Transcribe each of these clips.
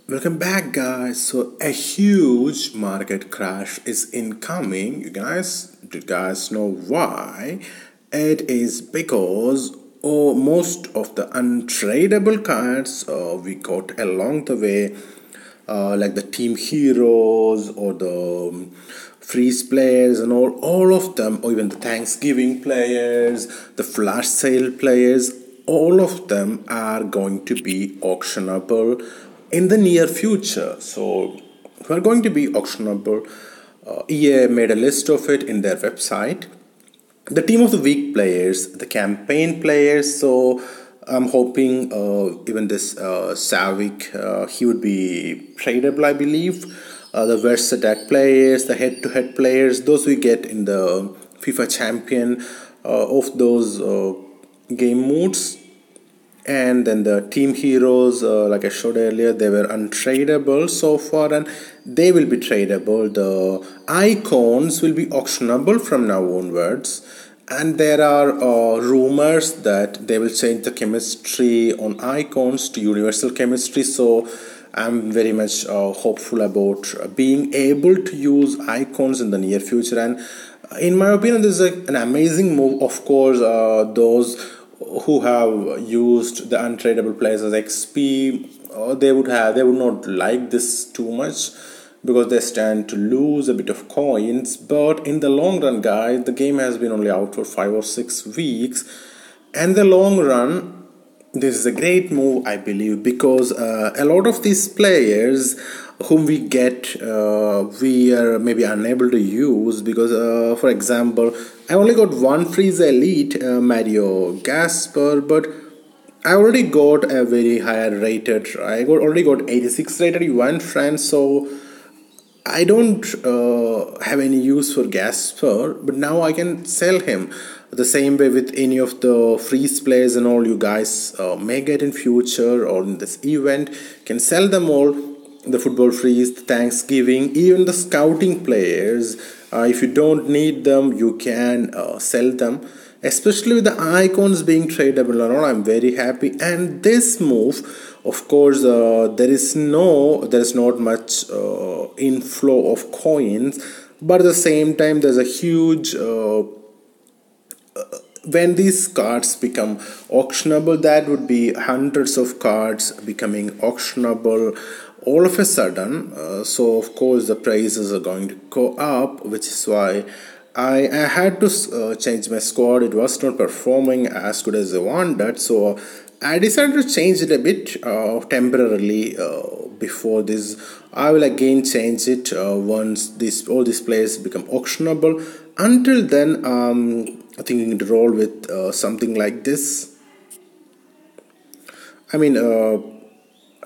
Welcome back, guys. So a huge market crash is incoming. Do you guys know why? It is because most of the untradeable cards we got along the way, like the team heroes or the freeze players and all of them, or even the Thanksgiving players, the flash sale players, all of them are going to be auctionable in the near future. So we're going to be auctionable. EA made a list of it in their website. The team of the week players, the campaign players. So I'm hoping even this Savik, he would be tradable, I believe. The versatile players, the head-to-head players, those we get in the FIFA champion of those game modes. And then the team heroes, like I showed earlier, they were untradeable so far, and they will be tradable. The icons will be auctionable from now onwards, and there are rumors that they will change the chemistry on icons to universal chemistry. So I'm very much hopeful about being able to use icons in the near future. And in my opinion, this is an amazing move. Of course, those who have used the untradeable players as XP, they would not like this too much because they stand to lose a bit of coins. But in the long run, guys, the game has been only out for 5 or 6 weeks, and the long run, this is a great move, I believe, because a lot of these players whom we get, we are maybe unable to use because, for example, I only got one freeze elite, Mario Gasper, but I already got a very higher rated. Already got 86 rated Yuan friend, so I don't have any use for Gasper, but now I can sell him. The same way with any of the freeze players and all you guys may get in future or in this event, can sell them all. The football freeze, the Thanksgiving, even the scouting players. If you don't need them, you can sell them. Especially with the icons being tradable and all, I'm very happy. And this move, of course, there is not much inflow of coins, but at the same time, there's a huge when these cards become auctionable, that would be hundreds of cards becoming auctionable all of a sudden. So of course the prices are going to go up, which is why I had to change my squad. It was not performing as good as I wanted, so I decided to change it a bit temporarily. Before this, I will again change it once all these players become auctionable. Until then, thinking to roll with something like this. I mean,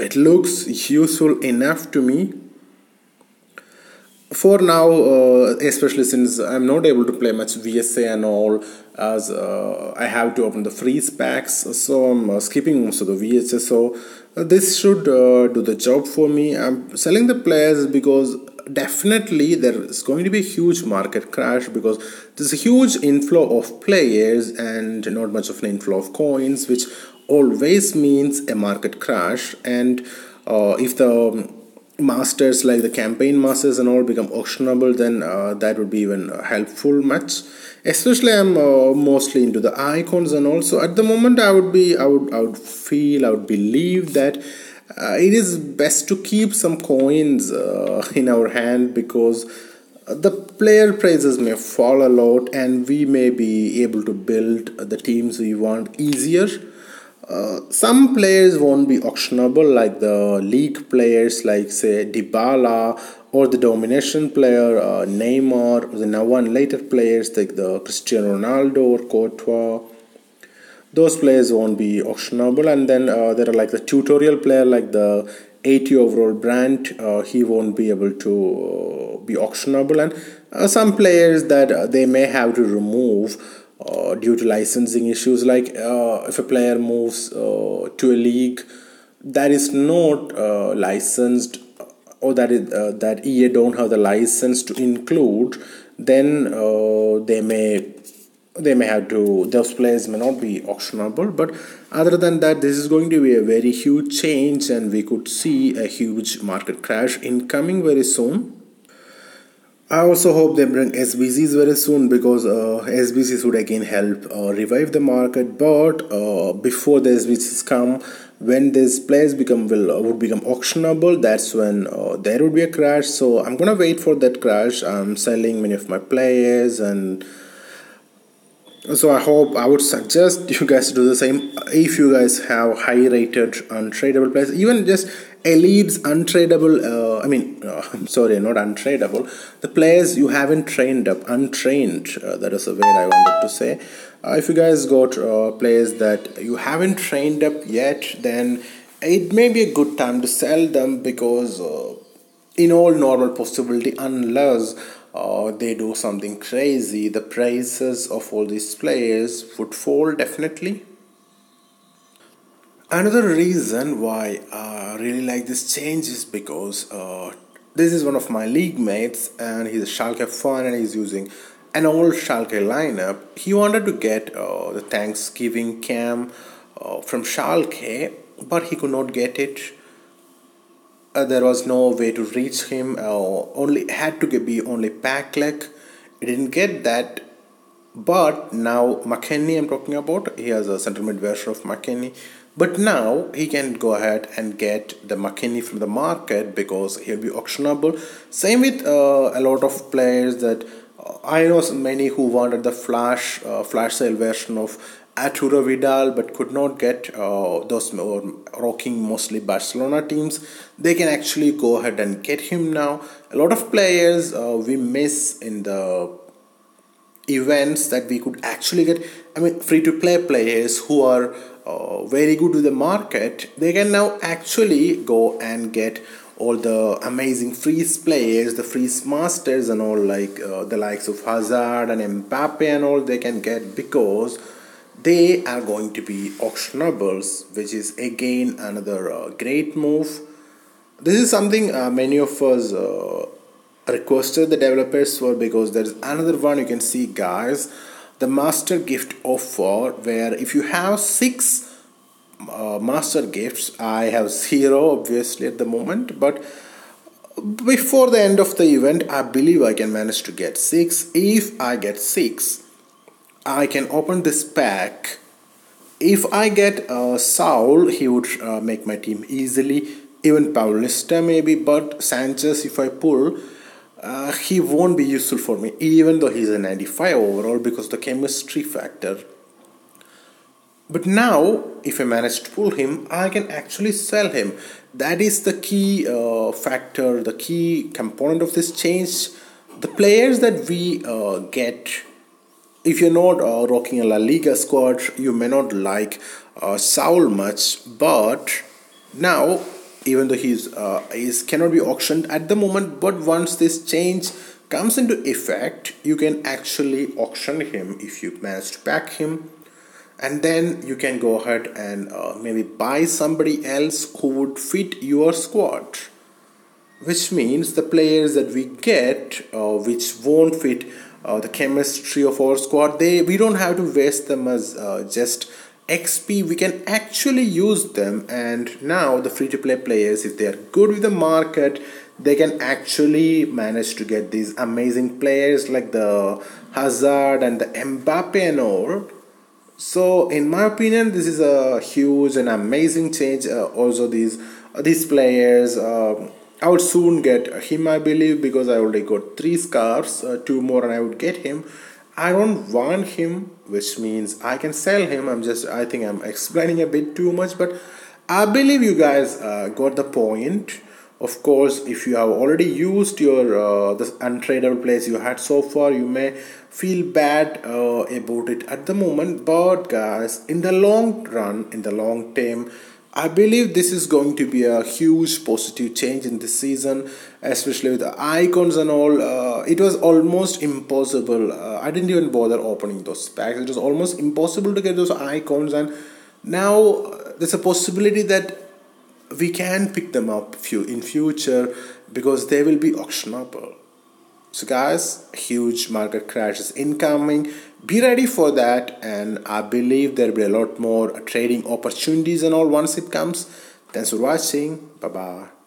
it looks useful enough to me for now, especially since I'm not able to play much VSA and all, as I have to open the freeze packs, so I'm skipping most of the VHS. So this should do the job for me. I'm selling the players because definitely there is going to be a huge market crash because there's a huge inflow of players and not much of an inflow of coins, which always means a market crash. And if the masters like the campaign masters and all become auctionable, then that would be even helpful much. Especially I'm mostly into the icons, and also at the moment I would believe that it is best to keep some coins in our hand, because the player prices may fall a lot and we may be able to build the teams we want easier. Some players won't be auctionable, like the league players, like say Dybala, or the domination player Neymar, or the now and later players like the Cristiano Ronaldo or Courtois. Those players won't be auctionable. And then there are like the tutorial player, like the 80 overall brand, he won't be able to be auctionable. And some players that they may have to remove due to licensing issues, like if a player moves to a league that is not licensed, or that EA don't have the license to include, then they may they may have to, those players may not be auctionable, but other than that, this is going to be a very huge change, and we could see a huge market crash incoming very soon. I also hope they bring SBCs very soon, because SBCs would again help revive the market. But before the SBCs come, when these players would become auctionable, that's when there would be a crash. So I'm gonna wait for that crash. I'm selling many of my players, and so I would suggest you guys to do the same. If you guys have high rated untradable players, even just elites untradable, I'm sorry, not untradable, the players you haven't trained up, untrained, that is the word I wanted to say. If you guys got players that you haven't trained up yet, then it may be a good time to sell them, because in all normal possibility, unless they do something crazy, the prices of all these players would fall definitely. Another reason why I really like this change is because this is one of my league mates, and he's a Schalke fan, and he's using an old Schalke lineup. He wanted to get the Thanksgiving cam from Schalke, but he could not get it. There was no way to reach him. Only had to be only pack luck. He didn't get that. But now McKennie, I'm talking about, he has a central mid version of McKennie. But now he can go ahead and get the McKennie from the market, because he'll be auctionable. Same with a lot of players that I know many who wanted the flash sale version of Arturo Vidal, but could not get those rocking mostly Barcelona teams. They can actually go ahead and get him now. A lot of players we miss in the events that we could actually get. I mean, free to play players who are very good with the market, they can now actually go and get all the amazing freeze players, the freeze masters and all, like the likes of Hazard and Mbappe and all, they can get, because they are going to be auctionables, which is again another great move. This is something many of us requested the developers for, because there is another one you can see, guys, the master gift offer, where if you have 6 master gifts, I have 0 obviously at the moment, but before the end of the event I believe I can manage to get 6. If I get 6, I can open this pack. If I get Saul, he would make my team easily, even Paulista maybe, but Sanchez, if I pull, he won't be useful for me, even though he's a 95 overall, because the chemistry factor. But now, if I manage to pull him, I can actually sell him. That is the key factor, the key component of this change. The players that we get, if you're not rocking a La Liga squad, you may not like Saul much, but now, even though he's cannot be auctioned at the moment, but once this change comes into effect, you can actually auction him if you manage to pack him, and then you can go ahead and maybe buy somebody else who would fit your squad, which means the players that we get which won't fit the chemistry of our squad, we don't have to waste them as just XP. We can actually use them, and now the free to play players, if they are good with the market, they can actually manage to get these amazing players like the Hazard and the Mbappe and all. So in my opinion, this is a huge and amazing change. Also these players, I would soon get him, I believe, because I already got 3 scarves, 2 more and I would get him. I don't want him, which means I can sell him. I think I'm explaining a bit too much, but I believe you guys got the point. Of course, if you have already used your the untradable players you had so far, you may feel bad about it at the moment. But guys, in the long run, in the long term, I believe this is going to be a huge positive change in this season, especially with the icons and all. It was almost impossible. I didn't even bother opening those packs. It was almost impossible to get those icons, and now there's a possibility that we can pick them up in future, because they will be auctionable. So guys, a huge market crash is incoming. Be ready for that, and I believe there will be a lot more trading opportunities and all once it comes. Thanks for watching. Bye bye.